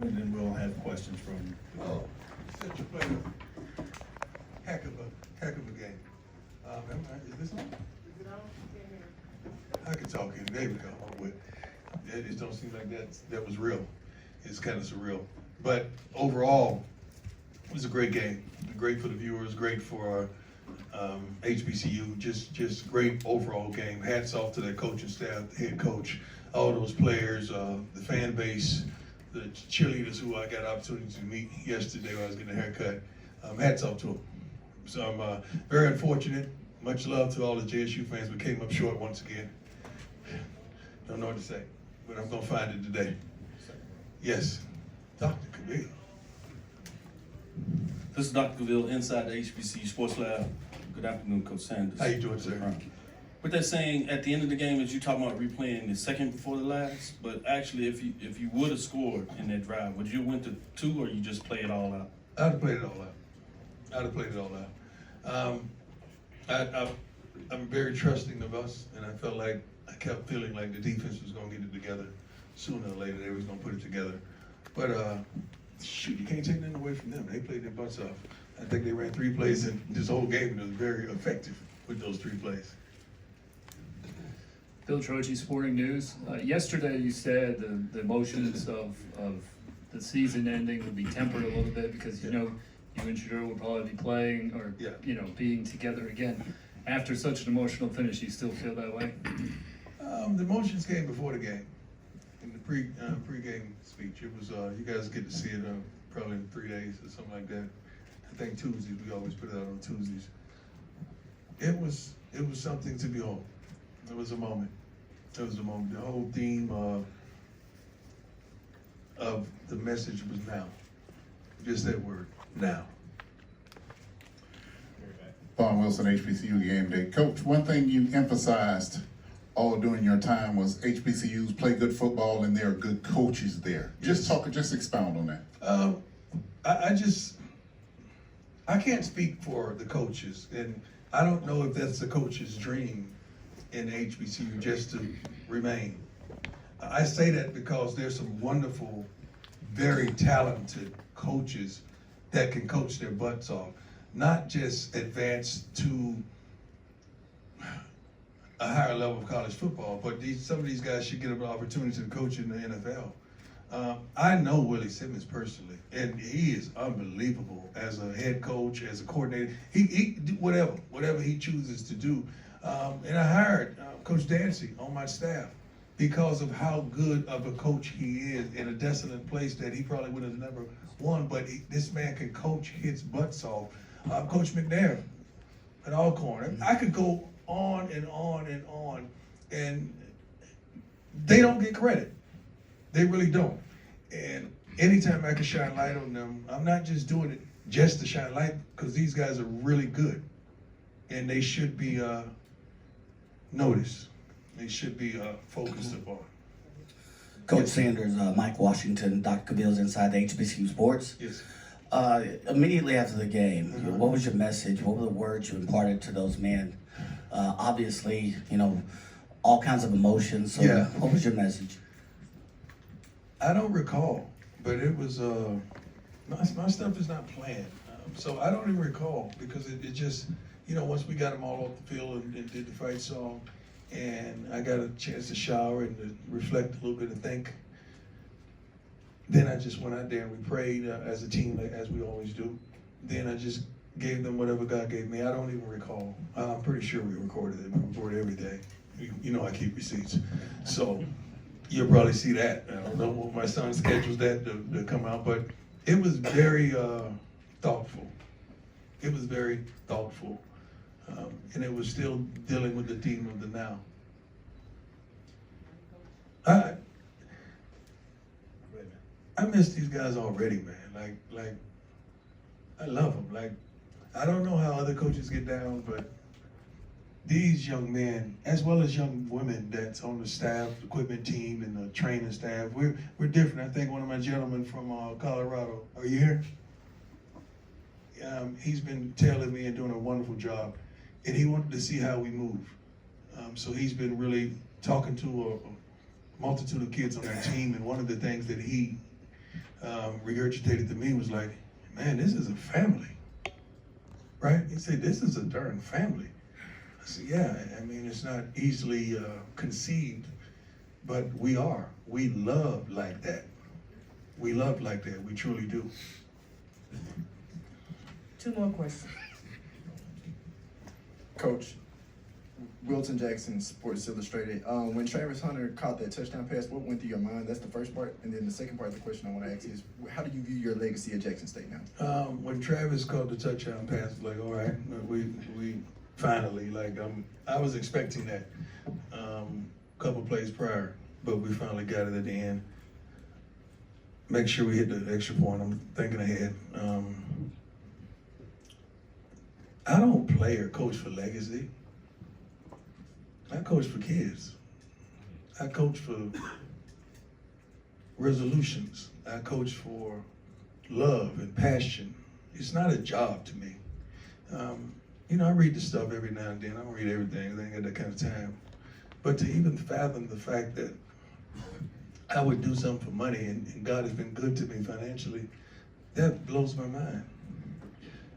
And then we'll have questions from the Oh, such a pleasure. Heck of a game. Is this on? I can talk here. There we go. But it just don't seem like that was real. It's kind of surreal. But overall, it was a great game. Great for the viewers. Great for HBCU. Just great overall game. Hats off to the coaching staff, the head coach, all those players, the fan base, the cheerleaders who I got opportunity to meet yesterday when I was getting a haircut. Hats off to them. So I'm very unfortunate. Much love to all the JSU fans. We came up short once again. Don't know what to say, but I'm gonna find it today. Yes, Dr. Kabir. This is Dr. Cavill inside the HBCU Sports Lab. Good afternoon, Coach Sanders. How you doing, sir? With that saying, at the end of the game, as you talking about replaying the second before the last, but actually, if you would have scored in that drive, would you have went to 2 or you just play it all out? I'd have played it all out. I'm very trusting of us, and I kept feeling like the defense was gonna get it together. Sooner or later, they was gonna put it together. But shoot, you can't take nothing away from them. They played their butts off. I think they ran 3 plays in this whole game, and it was very effective with those 3 plays. Bill Troche, Sporting News. Yesterday you said the emotions of the season ending would be tempered a little bit because you know you and Shador will probably be playing or being together again. After such an emotional finish, you still feel that way? The emotions came before the game. In the pre-game speech, it was you guys get to see it probably in 3 days or something like that. I think Tuesdays, we always put it out on Tuesdays. It was something to behold. It was a moment. It was a moment. The whole theme of the message was now. Just that word, now. Vaughn Wilson, HBCU Game Day. Coach, one thing you emphasized all during your time was HBCUs play good football and there are good coaches there. Yes. Just expound on that. I can't speak for the coaches, and I don't know if that's the coach's dream in HBCU just to remain. I say that because there's some wonderful, very talented coaches that can coach their butts off, not just advance to a higher level of college football, but some of these guys should get an opportunity to coach in the NFL. I know Willie Simmons personally, and he is unbelievable as a head coach, as a coordinator. He whatever he chooses to do. And I hired Coach Dancy on my staff because of how good of a coach he is in a desolate place that he probably would have never won. But this man can coach his butts off. Coach McNair at Alcorn. I could go on and on and on, and they don't get credit. They really don't. And anytime I can shine light on them, I'm not just doing it just to shine light, because these guys are really good, and they should be noticed. They should be focused upon. Coach Sanders, Mike Washington, Dr. Cabill's inside the HBCU Sports. Yes. Immediately after the game, what was your message? What were the words you imparted to those men? Obviously, all kinds of emotions. So what was your message? I don't recall, but it was, my stuff is not planned. So I don't even recall, because it just, once we got them all off the field and did the fight song, and I got a chance to shower and to reflect a little bit and think, then I just went out there and we prayed as a team, as we always do. Then I just gave them whatever God gave me. I don't even recall. I'm pretty sure we recorded it. We record every day. I keep receipts. So you'll probably see that. I don't know what my son schedules that to come out, but it was very thoughtful. It was very thoughtful. And it was still dealing with the theme of the now. I miss these guys already, man. Like I love them. I don't know how other coaches get down, but these young men, as well as young women that's on the staff, equipment team, and the training staff, we're different. I think one of my gentlemen from Colorado, are you here? He's been tailing me and doing a wonderful job, and he wanted to see how we move. So he's been really talking to a multitude of kids on our team, and one of the things that he regurgitated to me was like, man, this is a family, right? He said, this is a darn family. I said, yeah, I mean, it's not easily conceived, but we are. We love like that. We love like that, we truly do. 2 more questions. Coach, Wilton Jackson, Sports Illustrated. When Travis Hunter caught that touchdown pass, what went through your mind? That's the first part. And then the second part of the question I want to ask is, how do you view your legacy at Jackson State now? When Travis caught the touchdown pass, like, all right, we finally, like, I was expecting that a couple plays prior, but we finally got it at the end. Make sure we hit the extra point. I'm thinking ahead. I don't play or coach for legacy. I coach for kids. I coach for resolutions. I coach for love and passion. It's not a job to me. You know, I read the stuff every now and then. I don't read everything. I ain't got that kind of time. But to even fathom the fact that I would do something for money and God has been good to me financially, that blows my mind.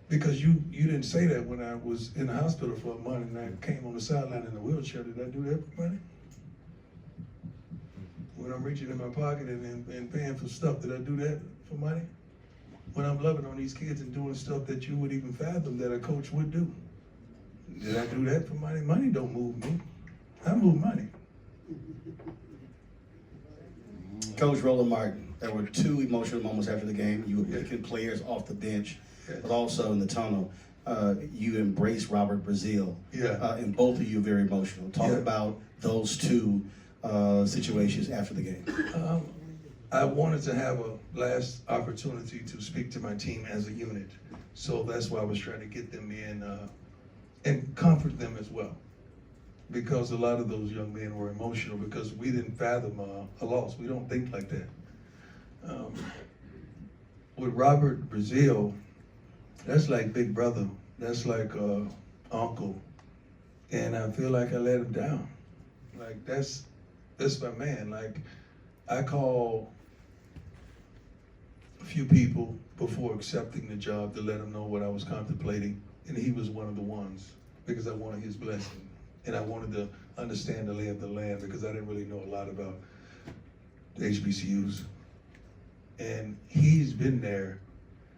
Because you didn't say that when I was in the hospital for a month and I came on the sideline in a wheelchair. Did I do that for money? When I'm reaching in my pocket and paying for stuff, did I do that for money? When I'm loving on these kids and doing stuff that you would even fathom that a coach would do, did I do that for money? Money don't move me. I move money. Coach Roland Martin, there were 2 emotional moments after the game. You were picking players off the bench, but also in the tunnel, you embraced Robert Brazile. Yeah. And both of you are very emotional. Talk about those 2 situations after the game. I wanted to have a last opportunity to speak to my team as a unit. So that's why I was trying to get them in and comfort them as well. Because a lot of those young men were emotional because we didn't fathom a loss. We don't think like that. With Robert Brazile, that's like big brother. That's like uncle. And I feel like I let him down. Like that's my man. Like I call a few people before accepting the job to let him know what I was contemplating. And he was one of the ones because I wanted his blessing. And I wanted to understand the lay of the land because I didn't really know a lot about the HBCUs. And he's been there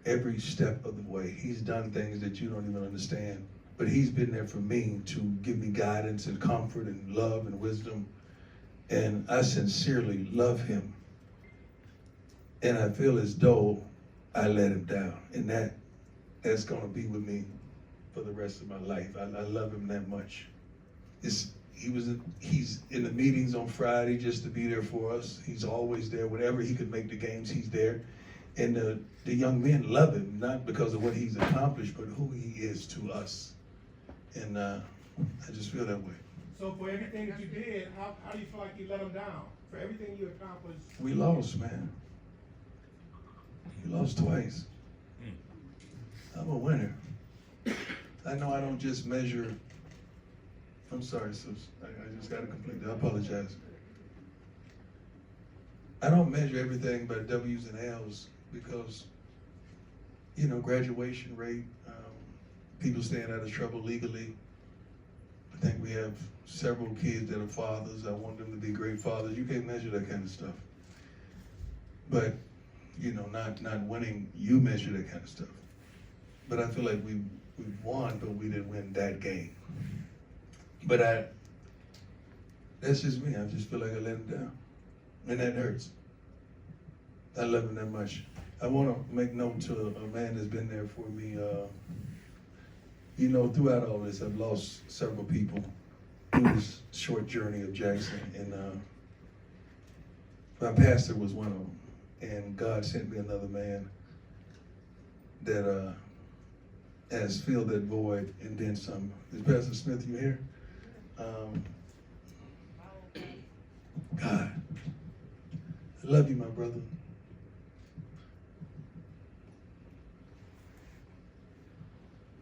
every step of the way. He's done things that you don't even understand. But he's been there for me to give me guidance and comfort and love and wisdom. And I sincerely love him. And I feel as though I let him down. And that's gonna be with me for the rest of my life. I love him that much. He's in the meetings on Friday just to be there for us. He's always there. Whenever he could make the games, he's there. And the young men love him, not because of what he's accomplished, but who he is to us. And I just feel that way. So for everything that you did, how do you feel like you let them down? For everything you accomplished? We lost, man. We lost twice. I'm a winner. I know I don't just measure. I'm sorry, sis. I just got to complete that. I apologize. I don't measure everything by W's and L's because, you know, graduation rate, people staying out of trouble legally. I think we have several kids that are fathers. I want them to be great fathers. You can't measure that kind of stuff. But, you know, not winning, you measure that kind of stuff. But I feel like we won, but we didn't win that game. But that's just me. I just feel like I let him down. And that hurts. I love him that much. I want to make note to a man that's been there for me. You know, throughout all this, I've lost several people through this short journey of Jackson. And my pastor was one of them. And God sent me another man that has filled that void and then some. Is Pastor Smith, you here? God, I love you, my brother.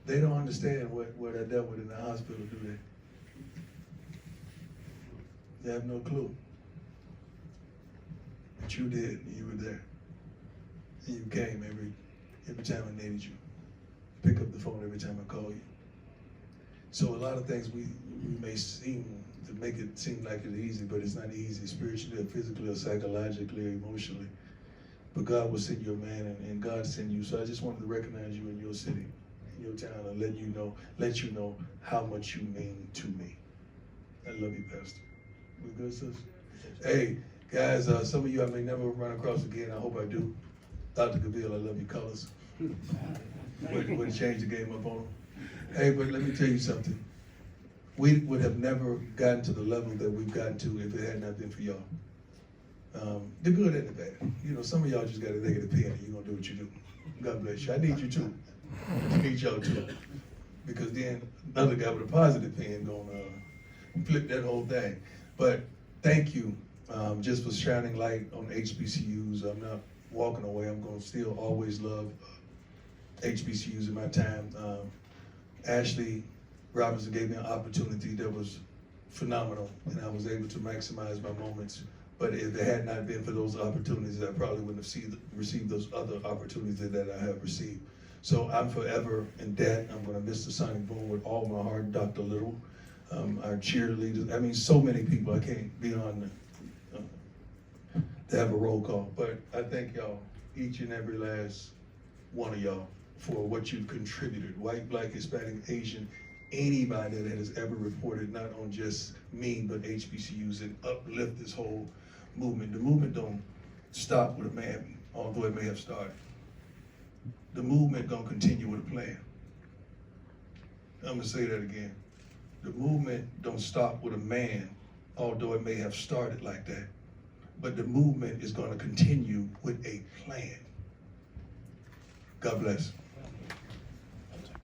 They don't understand what I dealt with in the hospital, do they? They have no clue. But you did, and you were there. And you came every time I needed you. Pick up the phone every time I call you. So a lot of things we may seem to make it seem like it's easy, but it's not easy, spiritually or physically or psychologically or emotionally. But God will send you a man, and God send you. So I just wanted to recognize you in your city, in your town, and let you know how much you mean to me. I love you, Pastor. We good, sis? Hey, guys, some of you I may never run across again. I hope I do. Dr. Gabriel, I love your colors. Way to change the game up on them. Hey, but let me tell you something. We would have never gotten to the level that we've gotten to if it had not been for y'all. The good and the bad. You know, some of y'all just got a negative pen and you're going to do what you do. God bless you. I need you too. I need y'all too. Because then another guy with a positive pen going to flip that whole thing. But thank you just for shining light on HBCUs. I'm not walking away. I'm going to still always love HBCUs in my time. Ashley Robinson gave me an opportunity that was phenomenal, and I was able to maximize my moments. But if it had not been for those opportunities, I probably wouldn't have received those other opportunities that I have received. So I'm forever in debt. I'm going to miss the Sonic Boom with all my heart. Dr. Little, our cheerleaders. I mean, so many people. I can't be on to have a roll call. But I thank y'all, each and every last one of y'all, for what you've contributed. White, Black, Hispanic, Asian, anybody that has ever reported, not on just me, but HBCUs, and uplift this whole movement. The movement don't stop with a man, although it may have started. The movement gonna continue with a plan. I'm gonna say that again. The movement don't stop with a man, although it may have started like that. But the movement is gonna continue with a plan. God bless.